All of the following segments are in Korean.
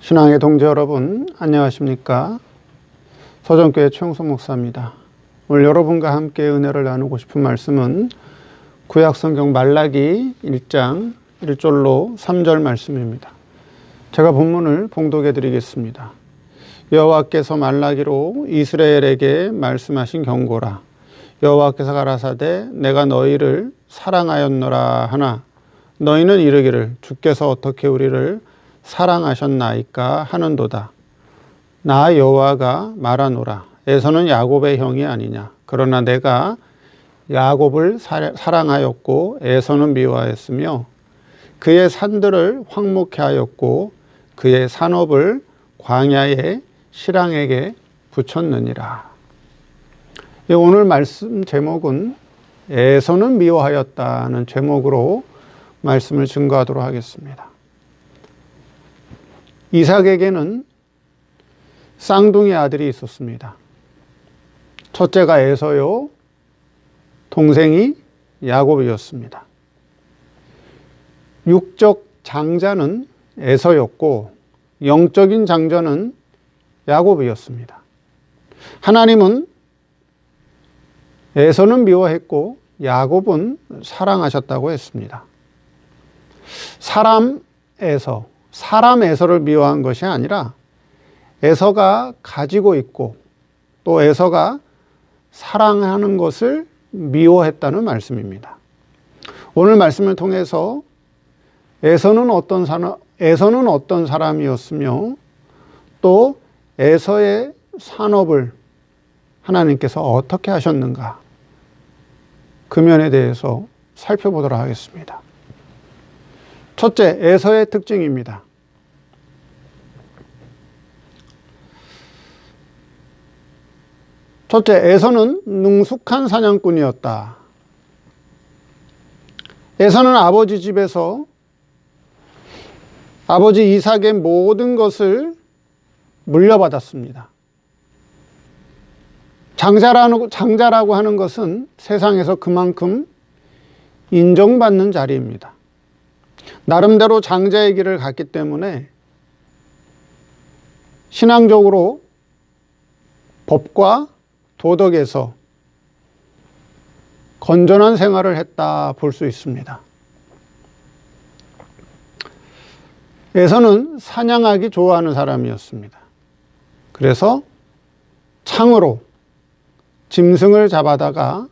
신앙의 동지 여러분, 안녕하십니까? 서정교회 최영석 목사입니다. 오늘 여러분과 함께 은혜를 나누고 싶은 말씀은 구약성경 말라기 1장 1절로 3절 말씀입니다. 제가 본문을 봉독해 드리겠습니다. 여호와께서 말라기로 이스라엘에게 말씀하신 경고라. 여호와께서 가라사대 내가 너희를 사랑하였노라 하나 너희는 이르기를 주께서 어떻게 우리를 사랑하셨나이까 하는도다. 나 여호와가 말하노라. 에서는 야곱의 형이 아니냐. 그러나 내가 야곱을 사랑하였고 에서는 미워하였으며 그의 산들을 황무케 하였고 그의 산업을 광야의 실랑에게 붙였느니라. 오늘 말씀 제목은 에서는 미워하였다는 제목으로 말씀을 증거하도록 하겠습니다. 이삭에게는 쌍둥이 아들이 있었습니다. 첫째가 에서요, 동생이 야곱이었습니다. 육적 장자는 에서였고 영적인 장자는 야곱이었습니다. 하나님은 에서는 미워했고 야곱은 사랑하셨다고 했습니다. 사람 에서를 미워한 것이 아니라 에서가 가지고 있고 또 에서가 사랑하는 것을 미워했다는 말씀입니다. 오늘 말씀을 통해서 에서는 어떤 사람이었으며 또 에서의 산업을 하나님께서 어떻게 하셨는가, 그 면에 대해서 살펴보도록 하겠습니다. 첫째, 에서의 특징입니다. 첫째, 에서는 능숙한 사냥꾼이었다. 에서는 아버지 집에서 아버지 이삭의 모든 것을 물려받았습니다. 장자라고 하는 것은 세상에서 그만큼 인정받는 자리입니다. 나름대로 장자의 길을 갔기 때문에 신앙적으로 법과 도덕에서 건전한 생활을 했다 볼 수 있습니다. 에서는 사냥하기 좋아하는 사람이었습니다. 그래서 창으로 짐승을 잡아다가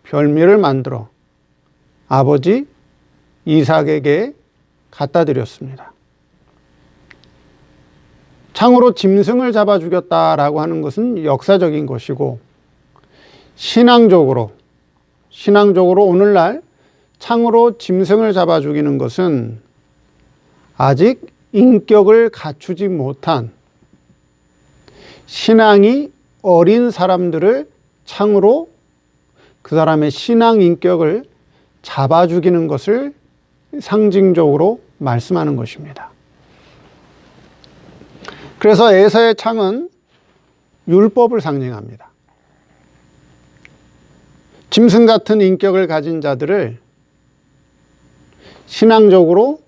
별미를 만들어 아버지 이삭에게 갖다 드렸습니다. 창으로 짐승을 잡아 죽였다라고 하는 것은 역사적인 것이고, 신앙적으로 오늘날 창으로 짐승을 잡아 죽이는 것은 아직 인격을 갖추지 못한 신앙이 어린 사람들을 창으로 그 사람의 신앙 인격을 잡아 죽이는 것을 상징적으로 말씀하는 것입니다. 그래서 에서의 창은 율법을 상징합니다. 짐승 같은 인격을 가진 자들을 신앙적으로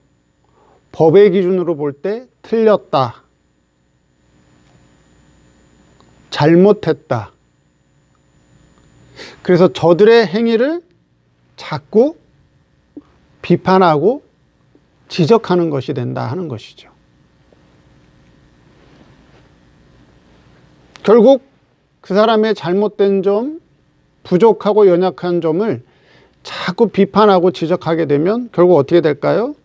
법의 기준으로 볼 때 틀렸다, 잘못했다. 그래서 저들의 행위를 자꾸 비판하고 지적하는 것이 된다 하는 것이죠. 결국 그 사람의 잘못된 점, 부족하고 연약한 점을 자꾸 비판하고 지적하게 되면 결국 어떻게 될까요?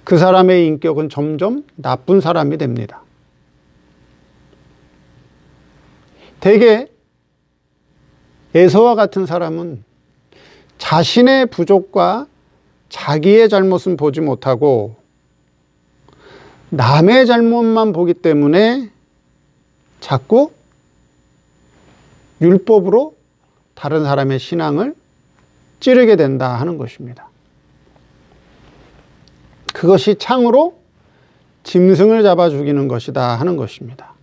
그 사람의 인격은 점점 나쁜 사람이 됩니다. 대개 에서와 같은 사람은 자신의 부족과 자기의 잘못은 보지 못하고 남의 잘못만 보기 때문에 자꾸 율법으로 다른 사람의 신앙을 찌르게 된다 하는 것입니다. 그것이 창으로 짐승을 잡아 죽이는 것이다 하는 것입니다.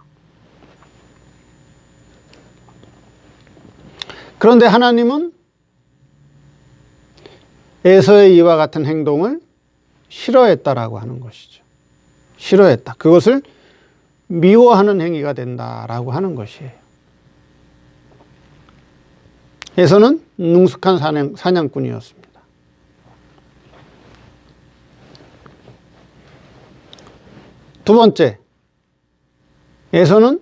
그런데 하나님은 에서의 이와 같은 행동을 싫어했다라고 하는 것이죠. 싫어했다. 그것을 미워하는 행위가 된다라고 하는 것이에요. 에서는 능숙한 사냥꾼이었습니다. 두 번째, 에서는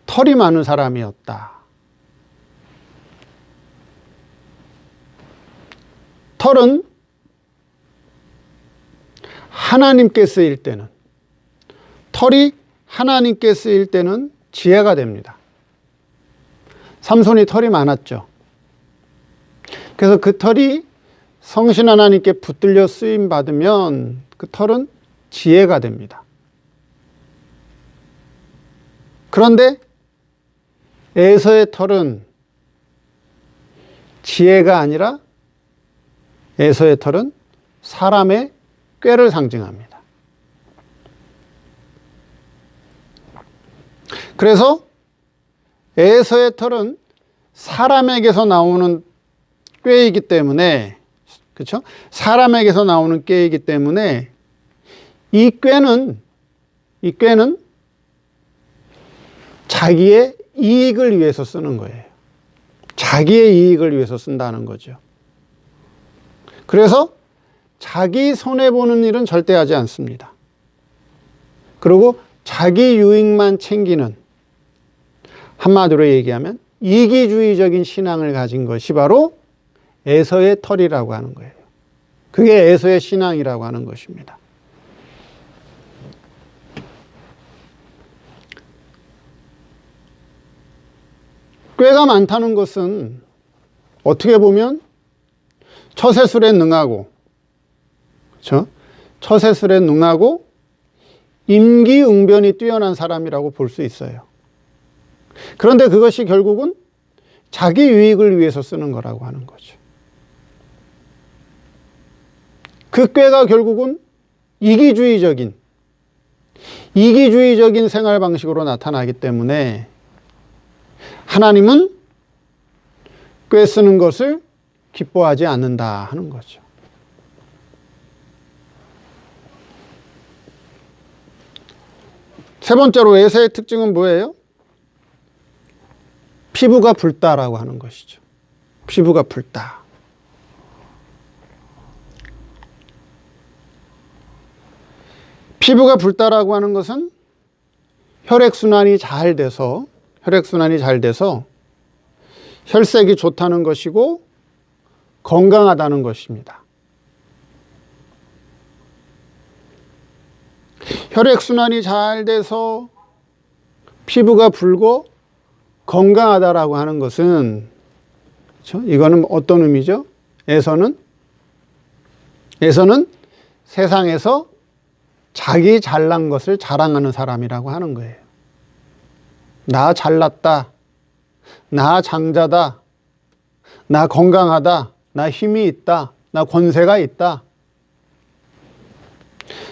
털이 많은 사람이었다. 털은 하나님께 쓰일 때는, 털이 하나님께 쓰일 때는 지혜가 됩니다. 삼손이 털이 많았죠. 그래서 그 털이 성신 하나님께 붙들려 쓰임 받으면 그 털은 지혜가 됩니다. 그런데 에서의 털은 지혜가 아니라 에서의 털은 사람의 꾀를 상징합니다. 그래서 에서의 털은 사람에게서 나오는 꾀이기 때문에, 그렇죠? 사람에게서 나오는 꾀이기 때문에 이 꾀는 자기의 이익을 위해서 쓰는 거예요. 자기의 이익을 위해서 쓴다는 거죠. 그래서 자기 손해보는 일은 절대 하지 않습니다. 그리고 자기 유익만 챙기는, 한마디로 얘기하면 이기주의적인 신앙을 가진 것이 바로 에서의 털이라고 하는 거예요. 그게 에서의 신앙이라고 하는 것입니다. 꾀가 많다는 것은 어떻게 보면 처세술에 능하고, 그렇죠? 처세술에 능하고 임기응변이 뛰어난 사람이라고 볼 수 있어요. 그런데 그것이 결국은 자기 유익을 위해서 쓰는 거라고 하는 거죠. 그 꾀가 결국은 이기주의적인 생활 방식으로 나타나기 때문에 하나님은 꾀 쓰는 것을 기뻐하지 않는다 하는 거죠. 세 번째로 에서의 특징은 뭐예요? 피부가 붉다라고 하는 것이죠. 피부가 붉다. 피부가 붉다라고 하는 것은 혈액순환이 잘 돼서 혈색이 좋다는 것이고 건강하다는 것입니다. 혈액순환이 잘 돼서 피부가 붉고 건강하다라고 하는 것은, 그렇죠? 이거는 어떤 의미죠? 에서는 세상에서 자기 잘난 것을 자랑하는 사람이라고 하는 거예요. 나 잘났다, 나 장자다, 나 건강하다, 나 힘이 있다, 나 권세가 있다.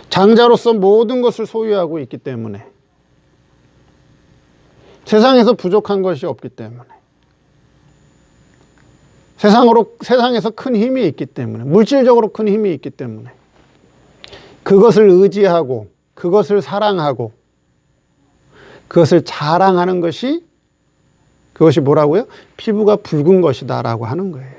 장자로서 모든 것을 소유하고 있기 때문에, 세상에서 부족한 것이 없기 때문에, 세상에서 큰 힘이 있기 때문에, 물질적으로 큰 힘이 있기 때문에 그것을 의지하고 그것을 사랑하고 그것을 자랑하는 것이, 그것이 뭐라고요? 피부가 붉은 것이다 라고 하는 거예요.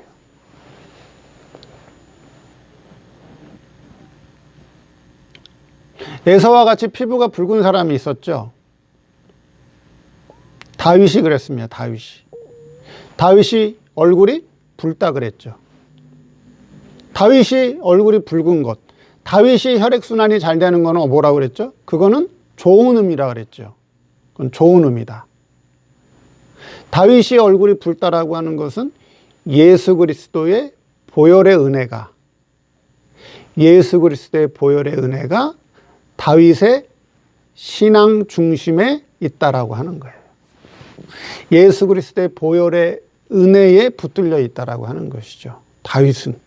에서와 같이 피부가 붉은 사람이 있었죠. 다윗이 그랬습니다. 다윗이 얼굴이 붉다 그랬죠. 다윗이 얼굴이 붉은 것, 다윗이 혈액순환이 잘 되는 거는 뭐라고 그랬죠? 그거는 좋은 의미라 그랬죠. 그건 좋은 의미다. 다윗이 얼굴이 붉다라고 하는 것은 예수 그리스도의 보혈의 은혜가 다윗의 신앙 중심에 있다라고 하는 거예요. 예수 그리스도의 보혈의 은혜에 붙들려 있다라고 하는 것이죠. 다윗은.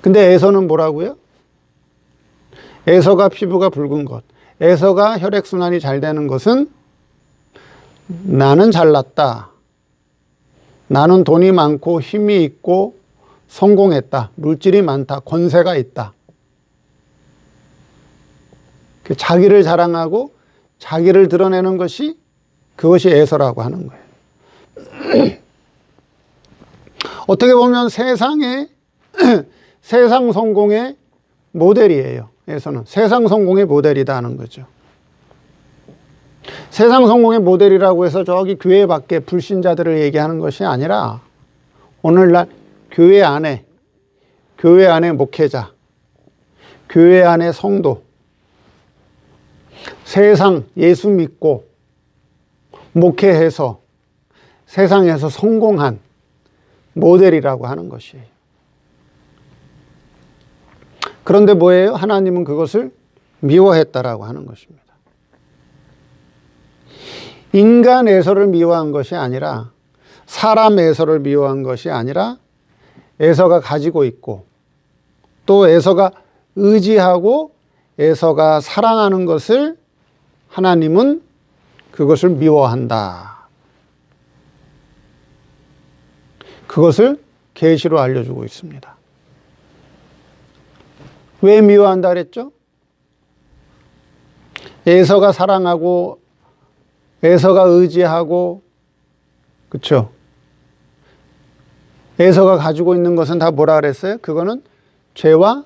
근데 에서는 뭐라고요? 에서가 피부가 붉은 것, 에서가 혈액순환이 잘 되는 것은 나는 잘났다, 나는 돈이 많고 힘이 있고 성공했다, 물질이 많다, 권세가 있다, 그 자기를 자랑하고 자기를 드러내는 것이 그것이 에서라고 하는 거예요. 어떻게 보면 세상 성공의 모델이에요. 에서는 세상 성공의 모델이다 하는 거죠. 세상 성공의 모델이라고 해서 저기 교회 밖에 불신자들을 얘기하는 것이 아니라 오늘날 교회 안에 목회자, 교회 안에 성도, 세상 예수 믿고 목회해서 세상에서 성공한 모델이라고 하는 것이에요. 그런데 뭐예요? 하나님은 그것을 미워했다라고 하는 것입니다. 인간 에서를 미워한 것이 아니라 사람 에서를 미워한 것이 아니라 에서가 가지고 있고 또 에서가 의지하고 에서가 사랑하는 것을 하나님은 그것을 미워한다. 그것을 계시로 알려주고 있습니다. 왜 미워한다 그랬죠? 에서가 사랑하고 에서가 의지하고 그렇죠? 에서가 가지고 있는 것은 다 뭐라 그랬어요? 그거는 죄와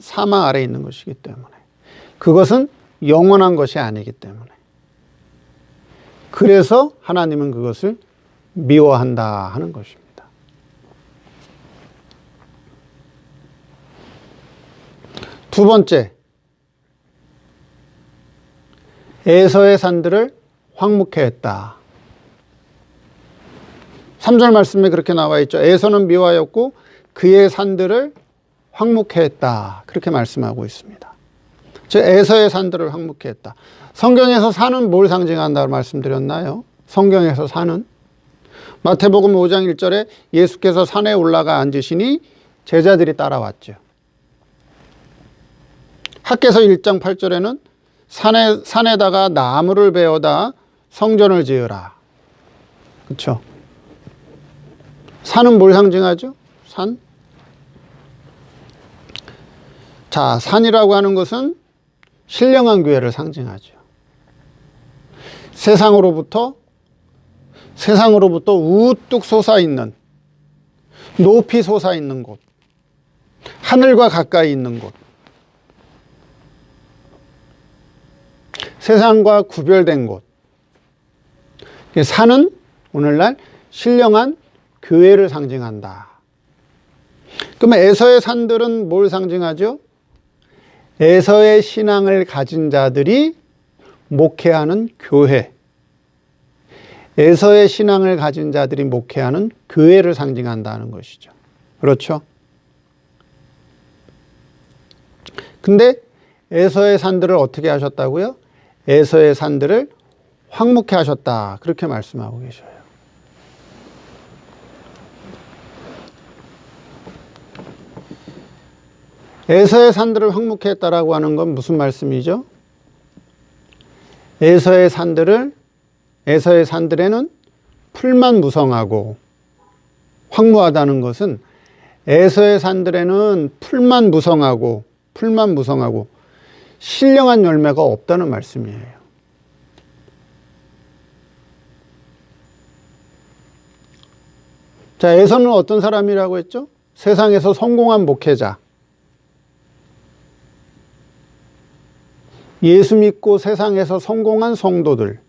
사망 아래에 있는 것이기 때문에 그것은 영원한 것이 아니기 때문에 그래서 하나님은 그것을 미워한다 하는 것입니다. 두 번째, 에서의 산들을 황무케 했다. 3절 말씀에 그렇게 나와 있죠. 에서는 미워하였고 그의 산들을 황무케 했다. 그렇게 말씀하고 있습니다. 즉 에서의 산들을 황무케 했다. 성경에서 산은 뭘 상징한다고 말씀드렸나요? 성경에서 산은 마태복음 5장 1절에 예수께서 산에 올라가 앉으시니 제자들이 따라왔죠. 학개서 1장 8절에는 산에다가 나무를 베어다 성전을 지으라. 그렇죠? 산은 뭘 상징하죠? 산? 자, 산이라고 하는 것은 신령한 교회를 상징하죠. 세상으로부터 우뚝 솟아있는, 높이 솟아있는 곳, 하늘과 가까이 있는 곳, 세상과 구별된 곳. 산은 오늘날 신령한 교회를 상징한다. 그러면 에서의 산들은 뭘 상징하죠? 에서의 신앙을 가진 자들이 목회하는 교회. 에서의 신앙을 가진 자들이 목회하는 교회를 상징한다는 것이죠. 그렇죠? 근데 에서의 산들을 어떻게 하셨다고요? 에서의 산들을 황무케 하셨다. 그렇게 말씀하고 계셔요. 에서의 산들을 황무케 했다라고 하는 건 무슨 말씀이죠? 에서의 산들에는 풀만 무성하고 황무하다는 것은 에서의 산들에는 풀만 무성하고 신령한 열매가 없다는 말씀이에요. 자, 에서는 어떤 사람이라고 했죠? 세상에서 성공한 목회자. 예수 믿고 세상에서 성공한 성도들.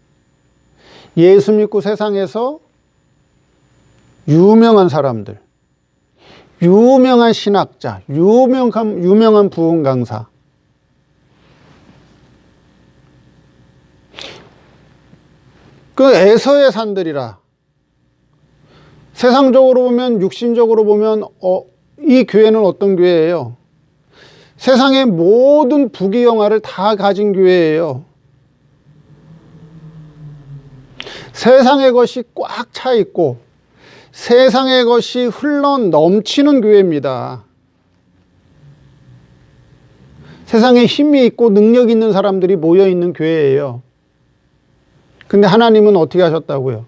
예수 믿고 세상에서 유명한 사람들. 유명한 신학자. 유명한 부흥 강사. 그 에서의 산들이라. 세상적으로 보면, 육신적으로 보면 이 교회는 어떤 교회예요? 세상의 모든 부귀영화를 다 가진 교회예요. 세상의 것이 꽉 차 있고 세상의 것이 흘러 넘치는 교회입니다. 세상에 힘이 있고 능력 있는 사람들이 모여 있는 교회예요. 근데 하나님은 어떻게 하셨다고요?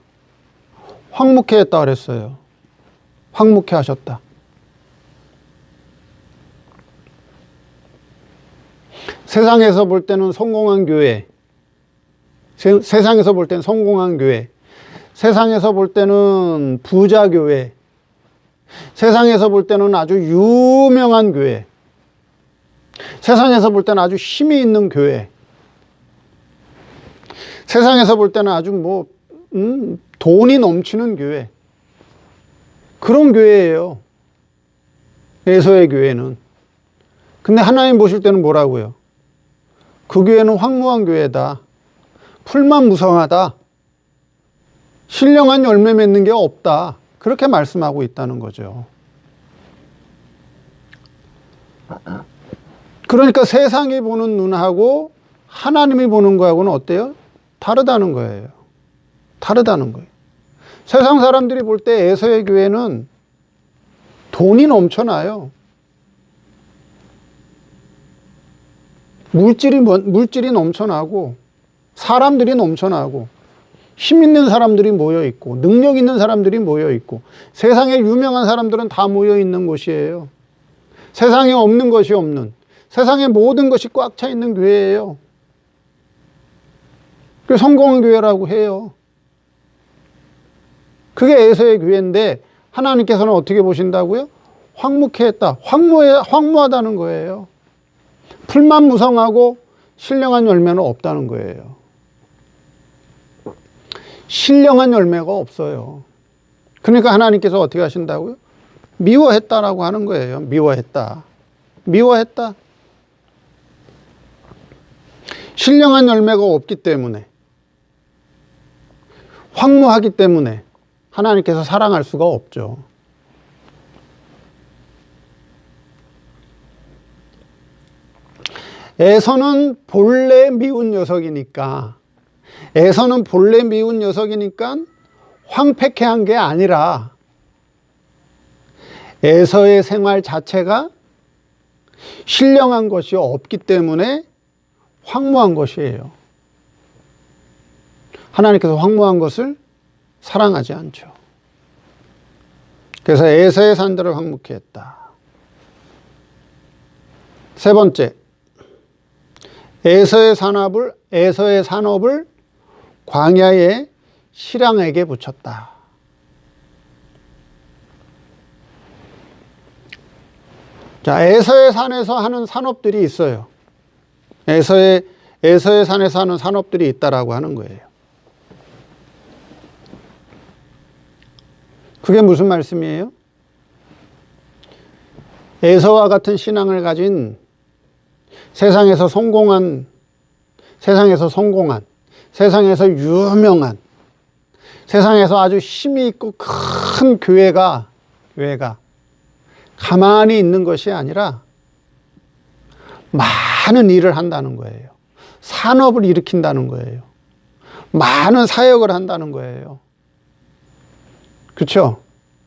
황무케 했다 그랬어요. 황무케 하셨다. 세상에서 볼 때는 성공한 교회, 세상에서 볼 때는 성공한 교회, 세상에서 볼 때는 부자 교회, 세상에서 볼 때는 아주 유명한 교회, 세상에서 볼 때는 아주 힘이 있는 교회, 세상에서 볼 때는 아주 돈이 넘치는 교회, 그런 교회예요. 에서의 교회는. 근데 하나님 보실 때는 뭐라고요? 그 교회는 황무한 교회다. 풀만 무성하다. 신령한 열매 맺는 게 없다. 그렇게 말씀하고 있다는 거죠. 그러니까 세상이 보는 눈하고 하나님이 보는 거하고는 어때요? 다르다는 거예요. 다르다는 거예요. 세상 사람들이 볼 때 에서의 교회는 돈이 넘쳐나요. 물질이 넘쳐나고 사람들이 넘쳐나고 힘 있는 사람들이 모여 있고 능력 있는 사람들이 모여 있고 세상에 유명한 사람들은 다 모여 있는 곳이에요. 세상에 없는 것이 없는, 세상에 모든 것이 꽉 차 있는 교회예요. 그 성공한 교회라고 해요. 그게 에서의 교회인데 하나님께서는 어떻게 보신다고요? 황무케 했다. 황무하다는 거예요. 풀만 무성하고 신령한 열매는 없다는 거예요. 신령한 열매가 없어요. 그러니까 하나님께서 어떻게 하신다고요? 미워했다라고 하는 거예요. 미워했다. 미워했다. 신령한 열매가 없기 때문에, 황무하기 때문에 하나님께서 사랑할 수가 없죠. 에서는 본래 미운 녀석이니까, 에서는 본래 미운 녀석이니까 황폐케 한 게 아니라 에서의 생활 자체가 신령한 것이 없기 때문에 황무한 것이에요. 하나님께서 황무한 것을 사랑하지 않죠. 그래서 에서의 산들을 황무케 했다. 세 번째, 에서의 산업을 광야의 실향에게 붙였다. 자, 에서의 산에서 하는 산업들이 있어요. 에서의 산에서 하는 산업들이 있다라고 하는 거예요. 그게 무슨 말씀이에요? 에서와 같은 신앙을 가진 세상에서 성공한, 세상에서 유명한, 세상에서 아주 힘이 있고 큰 교회가 가만히 있는 것이 아니라 많은 일을 한다는 거예요. 산업을 일으킨다는 거예요. 많은 사역을 한다는 거예요. 그렇죠?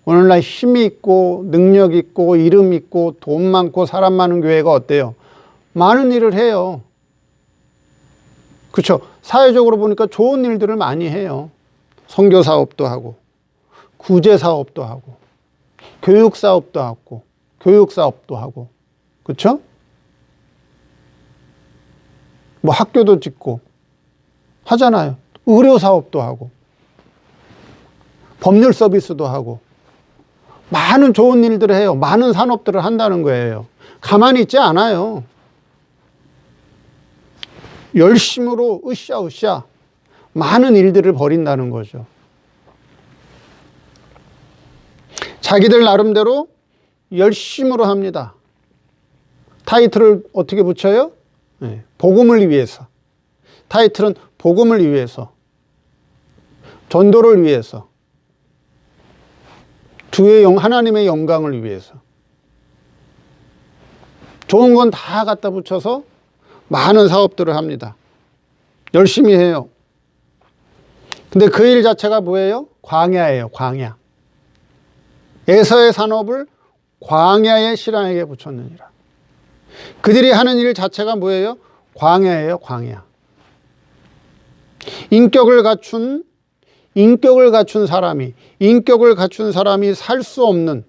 오늘날 힘이 있고 능력 있고 이름 있고 돈 많고 사람 많은 교회가 어때요? 많은 일을 해요. 그렇죠? 사회적으로 보니까 좋은 일들을 많이 해요. 선교 사업도 하고 구제 사업도 하고 교육 사업도 하고 그렇죠? 뭐 학교도 짓고 하잖아요. 의료 사업도 하고 법률 서비스도 하고 많은 좋은 일들을 해요. 많은 산업들을 한다는 거예요. 가만히 있지 않아요. 열심으로 으쌰으쌰 많은 일들을 벌인다는 거죠. 자기들 나름대로 열심으로 합니다. 타이틀을 어떻게 붙여요? 네, 복음을 위해서. 타이틀은 복음을 위해서, 전도를 위해서, 하나님의 영광을 위해서. 좋은 건 다 갖다 붙여서 많은 사업들을 합니다. 열심히 해요. 근데 그 일 자체가 뭐예요? 광야예요. 광야. 에서의 산업을 광야의 실향에게 붙였느니라. 그들이 하는 일 자체가 뭐예요? 광야예요. 광야. 인격을 갖춘 사람이 살 수 없는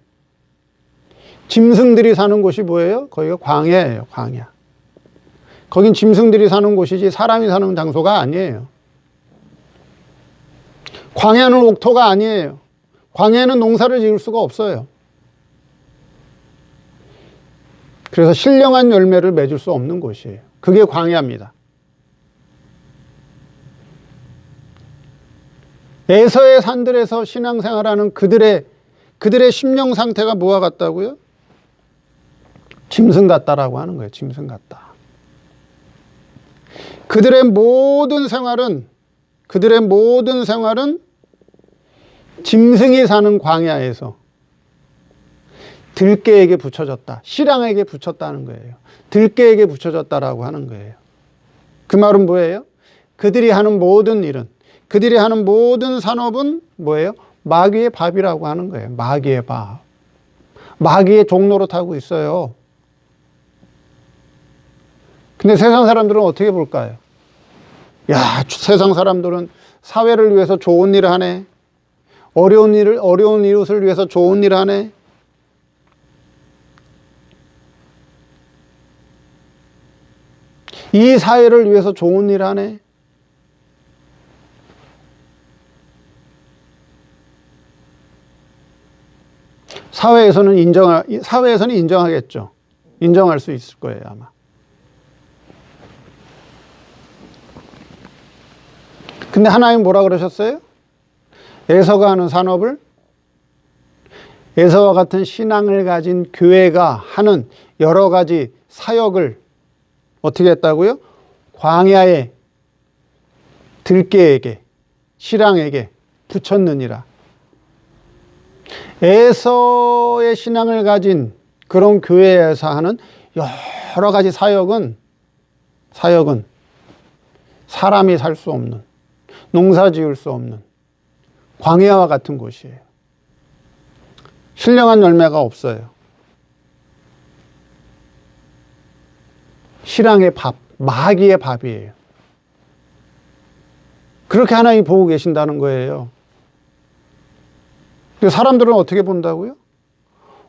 짐승들이 사는 곳이 뭐예요? 거기가 광야예요. 광야. 거긴 짐승들이 사는 곳이지 사람이 사는 장소가 아니에요. 광야는 옥토가 아니에요. 광야에는 농사를 지을 수가 없어요. 그래서 신령한 열매를 맺을 수 없는 곳이에요. 그게 광야입니다. 에서의 산들에서 신앙생활하는 그들의 심령 상태가 뭐와 같다고요? 짐승 같다라고 하는 거예요. 짐승 같다. 그들의 모든 생활은 짐승이 사는 광야에서 들깨에게 붙여졌다. 실랑에게 붙였다는 거예요. 들깨에게 붙여졌다라고 하는 거예요. 그 말은 뭐예요? 그들이 하는 모든 일은, 그들이 하는 모든 산업은 뭐예요? 마귀의 밥이라고 하는 거예요. 마귀의 밥. 마귀의 종로로 타고 있어요. 근데 세상 사람들은 어떻게 볼까요? 야, 세상 사람들은 사회를 위해서 좋은 일을 하네. 어려운 이웃을 위해서 좋은 일을 하네. 이 사회를 위해서 좋은 일을 하네. 사회에서는 인정하겠죠. 인정할 수 있을 거예요, 아마. 근데 하나님 뭐라 그러셨어요? 에서가 하는 산업을, 에서와 같은 신앙을 가진 교회가 하는 여러 가지 사역을 어떻게 했다고요? 광야에 들깨에게, 실랑에게 붙였느니라. 에서의 신앙을 가진 그런 교회에서 하는 여러 가지 사역은 사람이 살 수 없는, 농사 지을 수 없는 광야와 같은 곳이에요. 신령한 열매가 없어요. 실랑의 밥, 마귀의 밥이에요. 그렇게 하나님이 보고 계신다는 거예요. 사람들은 어떻게 본다고요?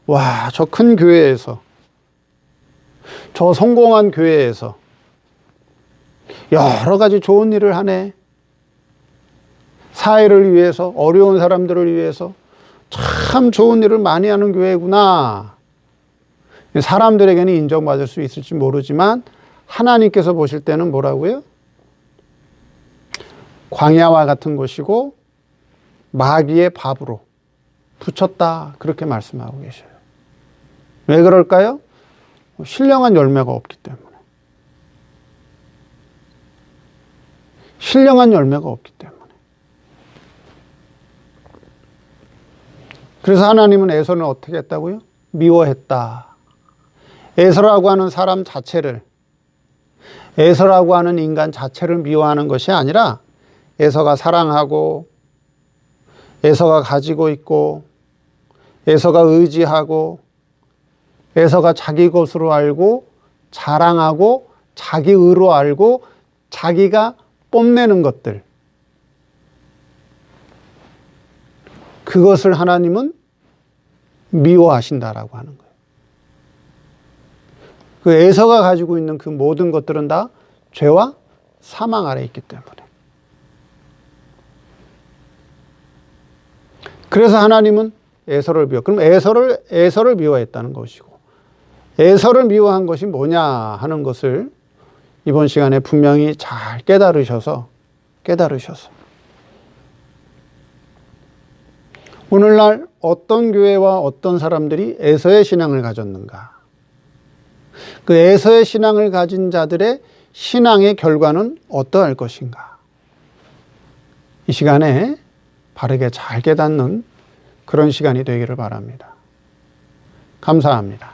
와, 저 큰 교회에서, 저 성공한 교회에서 여러 가지 좋은 일을 하네. 사회를 위해서, 어려운 사람들을 위해서 참 좋은 일을 많이 하는 교회구나. 사람들에게는 인정받을 수 있을지 모르지만 하나님께서 보실 때는 뭐라고요? 광야와 같은 곳이고 마귀의 밥으로 붙였다. 그렇게 말씀하고 계셔요. 왜 그럴까요? 신령한 열매가 없기 때문에. 신령한 열매가 없기 때문에. 그래서 하나님은 에서는 어떻게 했다고요? 미워했다. 에서라고 하는 사람 자체를, 에서라고 하는 인간 자체를 미워하는 것이 아니라 에서가 사랑하고, 에서가 가지고 있고, 에서가 의지하고, 에서가 자기 것으로 알고, 자랑하고, 자기 의로 알고, 자기가 뽐내는 것들, 그것을 하나님은 미워하신다라고 하는 거예요. 그 에서가 가지고 있는 그 모든 것들은 다 죄와 사망 아래 있기 때문에. 그래서 하나님은 에서를 미워. 그럼 에서를 미워했다는 것이고, 에서를 미워한 것이 뭐냐 하는 것을 이번 시간에 분명히 잘 깨달으셔서 오늘날 어떤 교회와 어떤 사람들이 에서의 신앙을 가졌는가? 그 에서의 신앙을 가진 자들의 신앙의 결과는 어떠할 것인가? 이 시간에 바르게 잘 깨닫는 그런 시간이 되기를 바랍니다. 감사합니다.